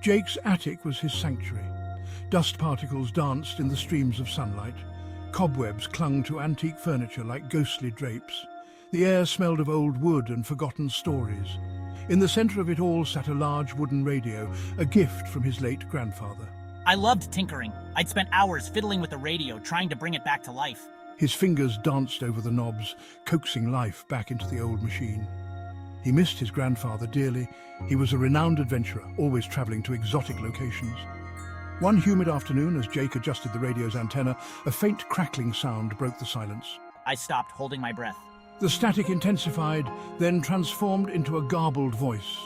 Jake's attic was his sanctuary. Dust particles danced in the streams of sunlight. Cobwebs clung to antique furniture like ghostly drapes. The air smelled of old wood and forgotten stories. In the center of it all sat a large wooden radio, a gift from his late grandfather. I loved tinkering. I'd spent hours fiddling with the radio, trying to bring it back to life. His fingers danced over the knobs, coaxing life back into the old machine. He missed his grandfather dearly. He was a renowned adventurer, always traveling to exotic locations. One humid afternoon, as Jake adjusted the radio's antenna, a faint crackling sound broke the silence. I stopped, holding my breath. The static intensified, then transformed into a garbled voice.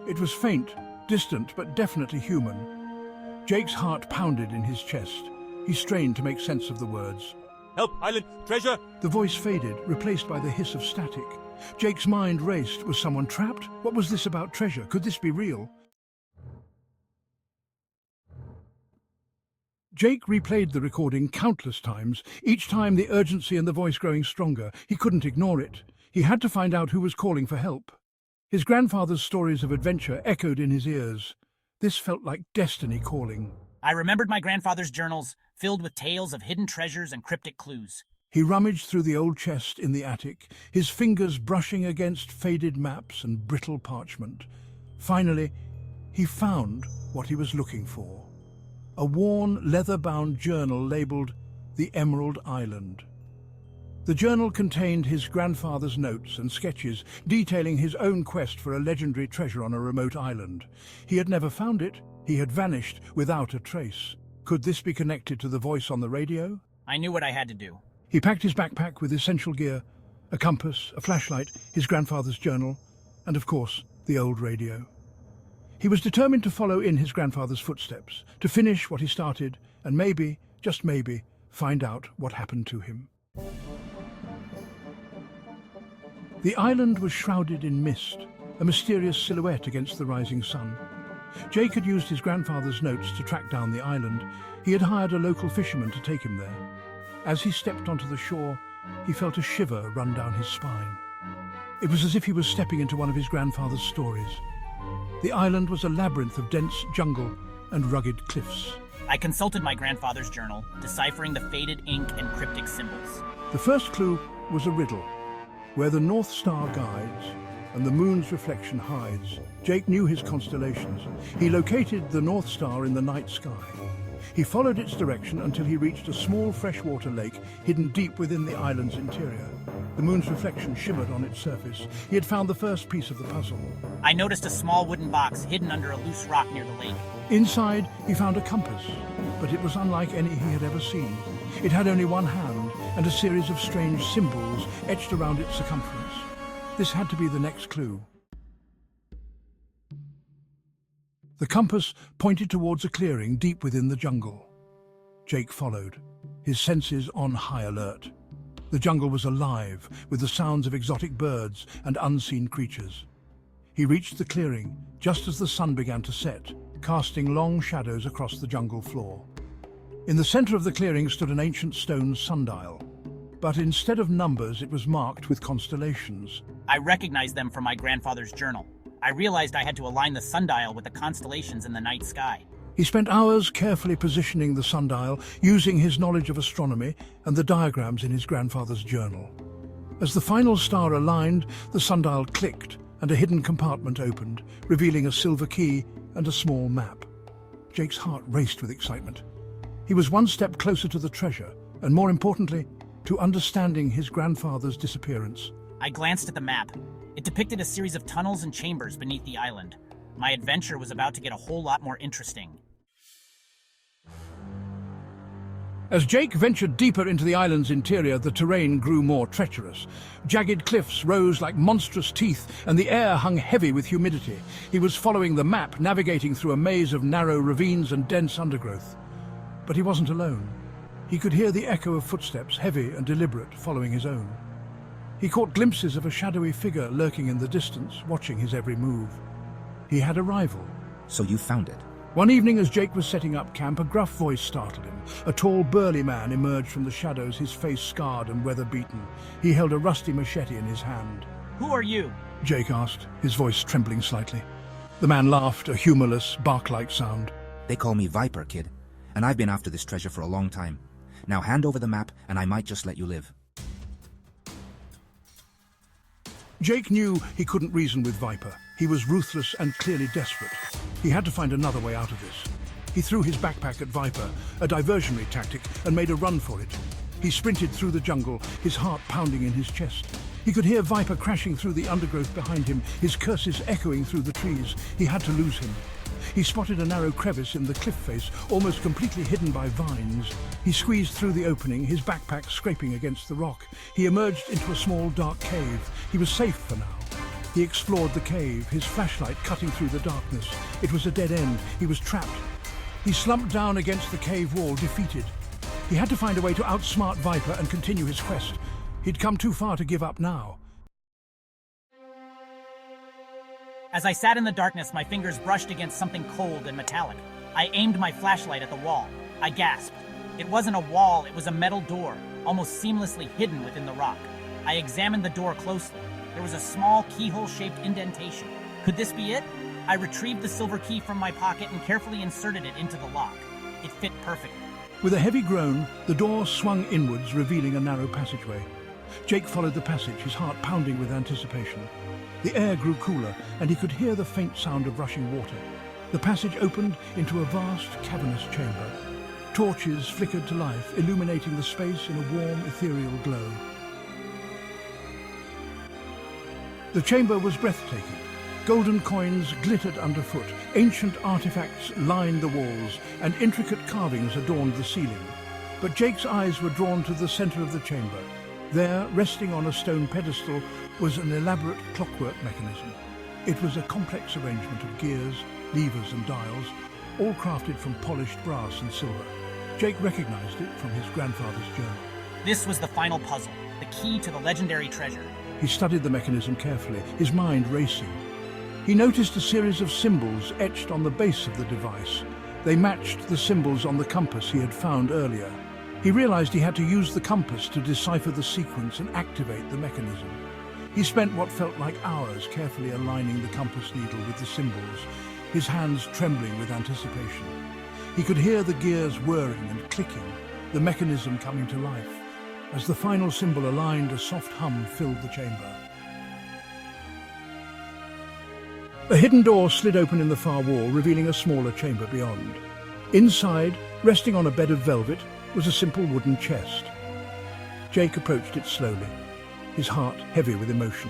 It was faint, distant, but definitely human. Jake's heart pounded in his chest. He strained to make sense of the words. Help, Island, treasure! The voice faded, replaced by the hiss of static. Jake's mind raced. Was someone trapped? What was this about treasure? Could this be real? Jake replayed the recording countless times, each time the urgency in the voice growing stronger. He couldn't ignore it. He had to find out who was calling for help. His grandfather's stories of adventure echoed in his ears. This felt like destiny calling. I remembered my grandfather's journals, filled with tales of hidden treasures and cryptic clues. He rummaged through the old chest in the attic, his fingers brushing against faded maps and brittle parchment. Finally, he found what he was looking for. A worn, leather-bound journal labeled The Emerald Island. The journal contained his grandfather's notes and sketches detailing his own quest for a legendary treasure on a remote island. He had never found it. He had vanished without a trace. Could this be connected to the voice on the radio? I knew what I had to do. He packed his backpack with essential gear, a compass, a flashlight, his grandfather's journal, and of course, the old radio. He was determined to follow in his grandfather's footsteps, to finish what he started, and maybe, just maybe, find out what happened to him. The island was shrouded in mist, a mysterious silhouette against the rising sun. Jake had used his grandfather's notes to track down the island. He had hired a local fisherman to take him there. As he stepped onto the shore, he felt a shiver run down his spine. It was as if he was stepping into one of his grandfather's stories. The island was a labyrinth of dense jungle and rugged cliffs. I consulted my grandfather's journal, deciphering the faded ink and cryptic symbols. The first clue was a riddle. Where the North Star guides and the moon's reflection hides, Jake knew his constellations. He located the North Star in the night sky. He followed its direction until he reached a small freshwater lake hidden deep within the island's interior. The moon's reflection shimmered on its surface. He had found the first piece of the puzzle. I noticed a small wooden box hidden under a loose rock near the lake. Inside, he found a compass, but it was unlike any he had ever seen. It had only one hand and a series of strange symbols etched around its circumference. This had to be the next clue. The compass pointed towards a clearing deep within the jungle. Jake followed, his senses on high alert. The jungle was alive with the sounds of exotic birds and unseen creatures. He reached the clearing just as the sun began to set, casting long shadows across the jungle floor. In the center of the clearing stood an ancient stone sundial, but instead of numbers, it was marked with constellations. I recognized them from my grandfather's journal. I realized I had to align the sundial with the constellations in the night sky. He spent hours carefully positioning the sundial, using his knowledge of astronomy and the diagrams in his grandfather's journal. As the final star aligned, the sundial clicked and a hidden compartment opened, revealing a silver key and a small map. Jake's heart raced with excitement. He was one step closer to the treasure, and more importantly, to understanding his grandfather's disappearance. I glanced at the map. It depicted a series of tunnels and chambers beneath the island. My adventure was about to get a whole lot more interesting. As Jake ventured deeper into the island's interior, the terrain grew more treacherous. Jagged cliffs rose like monstrous teeth, and the air hung heavy with humidity. He was following the map, navigating through a maze of narrow ravines and dense undergrowth. But he wasn't alone. He could hear the echo of footsteps, heavy and deliberate, following his own. He caught glimpses of a shadowy figure lurking in the distance, watching his every move. He had a rival. So you found it? One evening as Jake was setting up camp, a gruff voice startled him. A tall, burly man emerged from the shadows, his face scarred and weather-beaten. He held a rusty machete in his hand. Who are you? Jake asked, his voice trembling slightly. The man laughed, a humorless, bark-like sound. They call me Viper, kid, and I've been after this treasure for a long time. Now hand over the map, and I might just let you live. Jake knew he couldn't reason with Viper. He was ruthless and clearly desperate. He had to find another way out of this. He threw his backpack at Viper, a diversionary tactic, and made a run for it. He sprinted through the jungle, his heart pounding in his chest. He could hear Viper crashing through the undergrowth behind him, his curses echoing through the trees. He had to lose him. He spotted a narrow crevice in the cliff face, almost completely hidden by vines. He squeezed through the opening, his backpack scraping against the rock. He emerged into a small, dark cave. He was safe for now. He explored the cave, his flashlight cutting through the darkness. It was a dead end. He was trapped. He slumped down against the cave wall, defeated. He had to find a way to outsmart Viper and continue his quest. He'd come too far to give up now. As I sat in the darkness, my fingers brushed against something cold and metallic. I aimed my flashlight at the wall. I gasped. It wasn't a wall, it was a metal door, almost seamlessly hidden within the rock. I examined the door closely. There was a small keyhole-shaped indentation. Could this be it? I retrieved the silver key from my pocket and carefully inserted it into the lock. It fit perfectly. With a heavy groan, the door swung inwards, revealing a narrow passageway. Jake followed the passage, his heart pounding with anticipation. The air grew cooler, and he could hear the faint sound of rushing water. The passage opened into a vast, cavernous chamber. Torches flickered to life, illuminating the space in a warm, ethereal glow. The chamber was breathtaking. Golden coins glittered underfoot, ancient artifacts lined the walls, and intricate carvings adorned the ceiling. But Jake's eyes were drawn to the center of the chamber. There, resting on a stone pedestal, was an elaborate clockwork mechanism. It was a complex arrangement of gears, levers and dials, all crafted from polished brass and silver. Jake recognized it from his grandfather's journal. This was the final puzzle, the key to the legendary treasure. He studied the mechanism carefully, his mind racing. He noticed a series of symbols etched on the base of the device. They matched the symbols on the compass he had found earlier. He realized he had to use the compass to decipher the sequence and activate the mechanism. He spent what felt like hours carefully aligning the compass needle with the symbols, his hands trembling with anticipation. He could hear the gears whirring and clicking, the mechanism coming to life. As the final symbol aligned, a soft hum filled the chamber. A hidden door slid open in the far wall, revealing a smaller chamber beyond. Inside, resting on a bed of velvet, was a simple wooden chest. Jake approached it slowly, his heart heavy with emotion.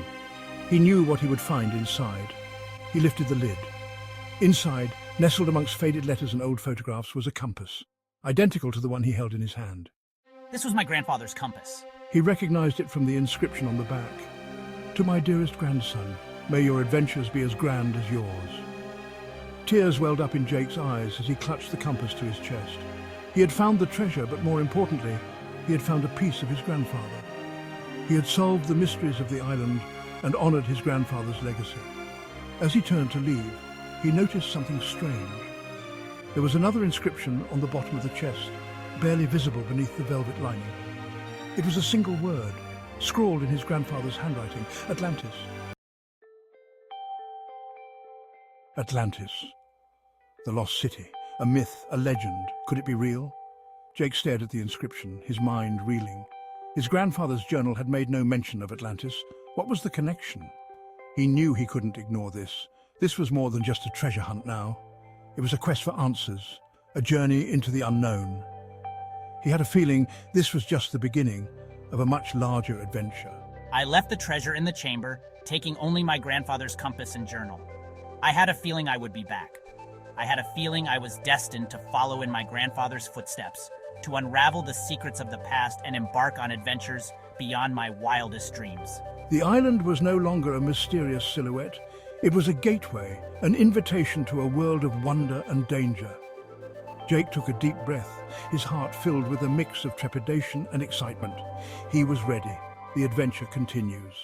He knew what he would find inside. He lifted the lid. Inside, nestled amongst faded letters and old photographs, was a compass, identical to the one he held in his hand. This was my grandfather's compass. He recognized it from the inscription on the back. "To my dearest grandson, may your adventures be as grand as yours." Tears welled up in Jake's eyes as he clutched the compass to his chest. He had found the treasure, but more importantly, he had found a piece of his grandfather. He had solved the mysteries of the island and honored his grandfather's legacy. As he turned to leave, he noticed something strange. There was another inscription on the bottom of the chest, barely visible beneath the velvet lining. It was a single word, scrawled in his grandfather's handwriting: Atlantis. Atlantis. The lost city. A myth, a legend. Could it be real? Jake stared at the inscription, his mind reeling. His grandfather's journal had made no mention of Atlantis. What was the connection? He knew he couldn't ignore this. This was more than just a treasure hunt now. It was a quest for answers, a journey into the unknown. He had a feeling this was just the beginning of a much larger adventure. I left the treasure in the chamber, taking only my grandfather's compass and journal. I had a feeling I would be back. I had a feeling I was destined to follow in my grandfather's footsteps, to unravel the secrets of the past and embark on adventures beyond my wildest dreams. The island was no longer a mysterious silhouette. It was a gateway, an invitation to a world of wonder and danger. Jake took a deep breath, his heart filled with a mix of trepidation and excitement. He was ready. The adventure continues.